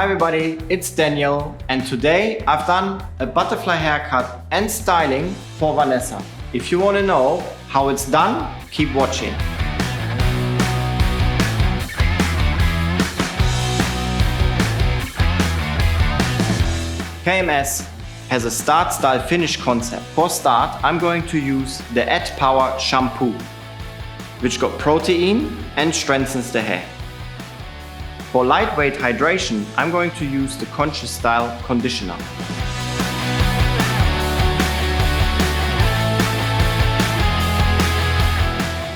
Hi everybody, it's Daniel and today I've done a butterfly haircut and styling for Vanessa. If you want to know how it's done, keep watching. KMS has a start, style, finish concept. For start, I'm going to use the ADDPOWER Shampoo, which got protein and strengthens the hair. For lightweight hydration, I'm going to use the CONSCIOUSSTYLE Conditioner.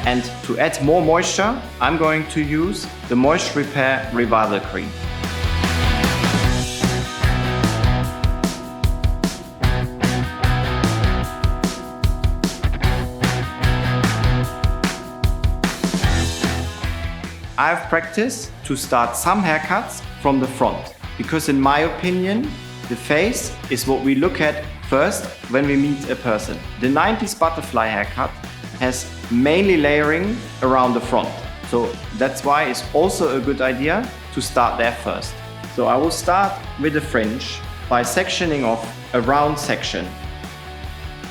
And to add more moisture, I'm going to use the MOISTREPAIR Revival Cream. I've practiced to start some haircuts from the front, because in my opinion, the face is what we look at first when we meet a person. The 90s butterfly haircut has mainly layering around the front. So that's why it's also a good idea to start there first. So I will start with the fringe by sectioning off a round section.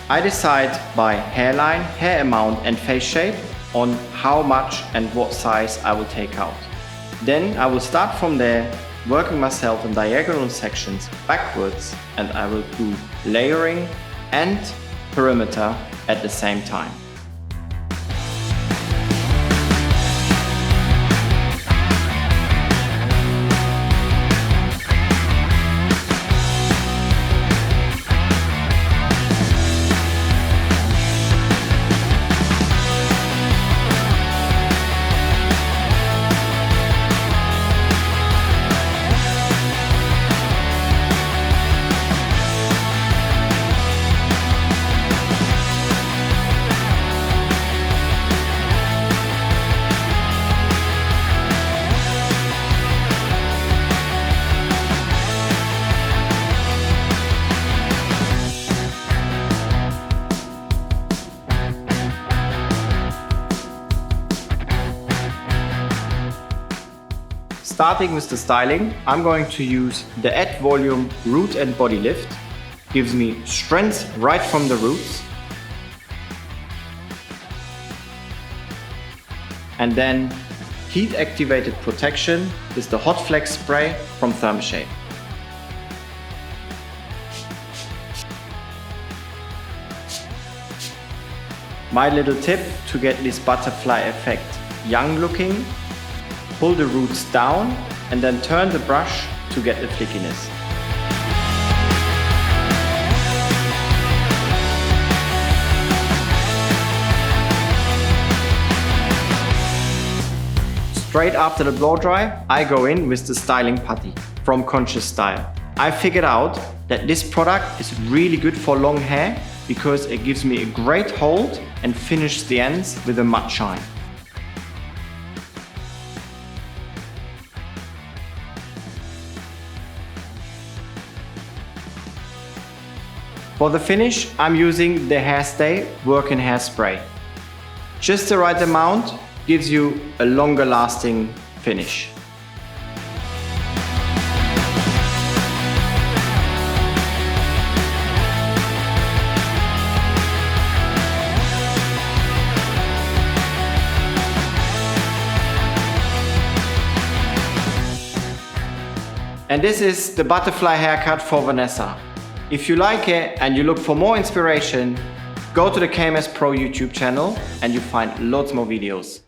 I decide by hairline, hair amount and face shape on how much and what size I will take out. Then I will start from there, working myself in diagonal sections backwards, and I will do layering and perimeter at the same time. Starting with the styling, I'm going to use the ADDVOLUME Root and Body Lift. Gives me strength right from the roots. And then heat activated protection is the Hotflex spray from THERMASHAPE. My little tip to get this butterfly effect young looking: pull the roots down and then turn the brush to get the flickiness. Straight after the blow dry, I go in with the styling putty from CONSCIOUSSTYLE. I figured out that this product is really good for long hair because it gives me a great hold and finishes the ends with a matte shine. For the finish, I'm using the HAIRSTAY Working Hairspray. Just the right amount gives you a longer lasting finish. And this is the butterfly haircut for Vanessa. If you like it and you look for more inspiration, go to the KMS Pro YouTube channel and you find lots more videos.